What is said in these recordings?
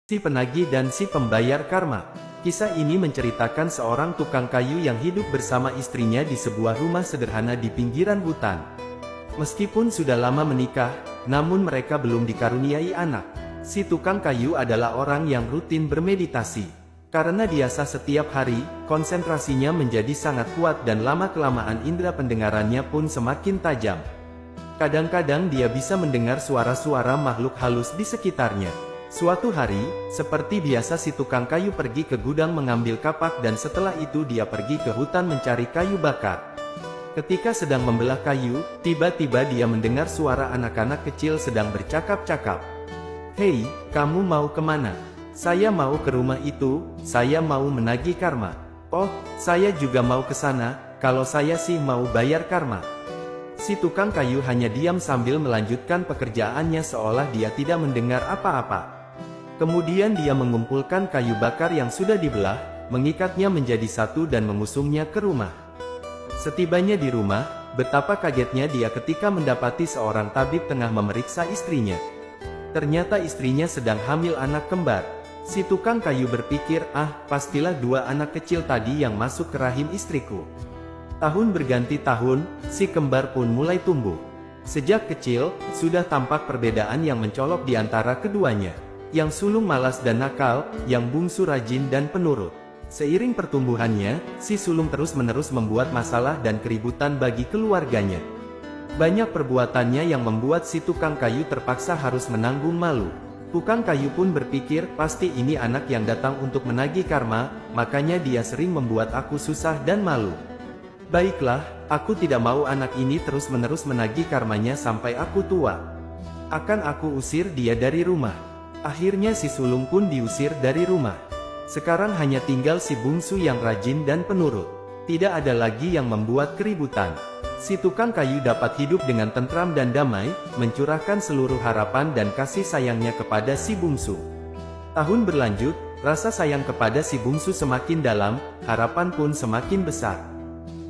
Si penagih dan si pembayar karma. Kisah ini menceritakan seorang tukang kayu yang hidup bersama istrinya di sebuah rumah sederhana di pinggiran hutan. Meskipun sudah lama menikah, namun mereka belum dikaruniai anak. Si tukang kayu adalah orang yang rutin bermeditasi. Karena biasa setiap hari, konsentrasinya menjadi sangat kuat dan lama-kelamaan indera pendengarannya pun semakin tajam. Kadang-kadang dia bisa mendengar suara-suara makhluk halus di sekitarnya. Suatu hari, seperti biasa si tukang kayu pergi ke gudang mengambil kapak dan setelah itu dia pergi ke hutan mencari kayu bakar. Ketika sedang membelah kayu, tiba-tiba dia mendengar suara anak-anak kecil sedang bercakap-cakap. "Hei, kamu mau kemana?" "Saya mau ke rumah itu, saya mau menagih karma." "Oh, saya juga mau ke sana, kalau saya sih mau bayar karma." Si tukang kayu hanya diam sambil melanjutkan pekerjaannya seolah dia tidak mendengar apa-apa. Kemudian dia mengumpulkan kayu bakar yang sudah dibelah, mengikatnya menjadi satu dan mengusungnya ke rumah. Setibanya di rumah, betapa kagetnya dia ketika mendapati seorang tabib tengah memeriksa istrinya. Ternyata istrinya sedang hamil anak kembar. Si tukang kayu berpikir, pastilah dua anak kecil tadi yang masuk ke rahim istriku. Tahun berganti tahun, si kembar pun mulai tumbuh. Sejak kecil, sudah tampak perbedaan yang mencolok di antara keduanya. Yang sulung malas dan nakal, yang bungsu rajin dan penurut. Seiring pertumbuhannya, si sulung terus-menerus membuat masalah dan keributan bagi keluarganya. Banyak perbuatannya yang membuat si tukang kayu terpaksa harus menanggung malu. Tukang kayu pun berpikir, pasti ini anak yang datang untuk menagih karma, makanya dia sering membuat aku susah dan malu. Baiklah, aku tidak mau anak ini terus-menerus menagih karmanya sampai aku tua. Akan aku usir dia dari rumah. Akhirnya si sulung pun diusir dari rumah. Sekarang hanya tinggal si bungsu yang rajin dan penurut. Tidak ada lagi yang membuat keributan. Si tukang kayu dapat hidup dengan tentram dan damai, mencurahkan seluruh harapan dan kasih sayangnya kepada si bungsu. Tahun berlanjut, rasa sayang kepada si bungsu semakin dalam, harapan pun semakin besar.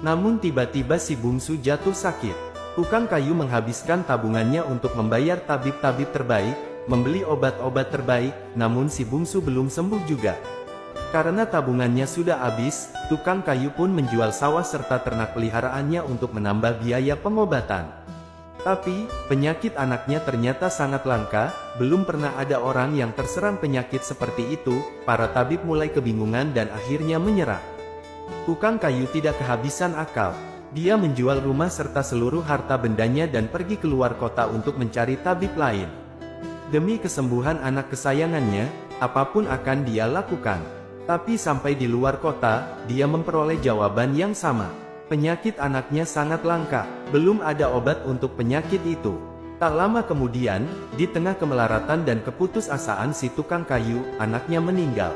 Namun tiba-tiba si bungsu jatuh sakit. Tukang kayu menghabiskan tabungannya untuk membayar tabib-tabib terbaik, membeli obat-obat terbaik, namun si bungsu belum sembuh juga. Karena tabungannya sudah habis, tukang kayu pun menjual sawah serta ternak peliharaannya untuk menambah biaya pengobatan. Tapi, penyakit anaknya ternyata sangat langka, belum pernah ada orang yang terserang penyakit seperti itu. Para tabib mulai kebingungan dan akhirnya menyerah. Tukang kayu tidak kehabisan akal. Dia menjual rumah serta seluruh harta bendanya dan pergi keluar kota untuk mencari tabib lain. Demi kesembuhan anak kesayangannya, apapun akan dia lakukan. Tapi sampai di luar kota, dia memperoleh jawaban yang sama. Penyakit anaknya sangat langka, belum ada obat untuk penyakit itu. Tak lama kemudian, di tengah kemelaratan dan keputusasaan si tukang kayu, anaknya meninggal.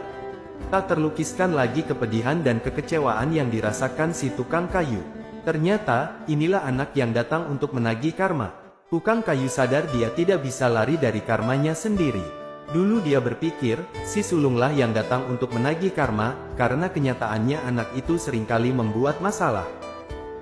Tak terlukiskan lagi kepedihan dan kekecewaan yang dirasakan si tukang kayu. Ternyata, inilah anak yang datang untuk menagih karma. Tukang kayu sadar dia tidak bisa lari dari karmanya sendiri. Dulu dia berpikir, si sulunglah yang datang untuk menagih karma, karena kenyataannya anak itu seringkali membuat masalah.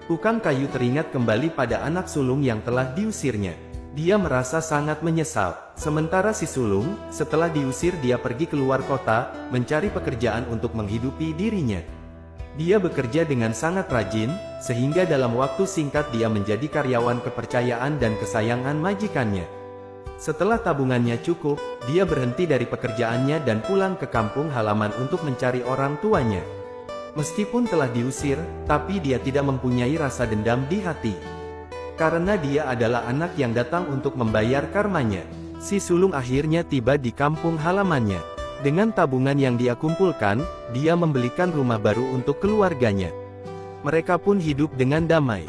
Tukang kayu teringat kembali pada anak sulung yang telah diusirnya. Dia merasa sangat menyesal. Sementara si sulung, setelah diusir dia pergi keluar kota, mencari pekerjaan untuk menghidupi dirinya. Dia bekerja dengan sangat rajin, sehingga dalam waktu singkat dia menjadi karyawan kepercayaan dan kesayangan majikannya. Setelah tabungannya cukup, dia berhenti dari pekerjaannya dan pulang ke kampung halaman untuk mencari orang tuanya. Meskipun telah diusir, tapi dia tidak mempunyai rasa dendam di hati. Karena dia adalah anak yang datang untuk membayar karmanya. Si sulung akhirnya tiba di kampung halamannya. Dengan tabungan yang dia kumpulkan, dia membelikan rumah baru untuk keluarganya. Mereka pun hidup dengan damai.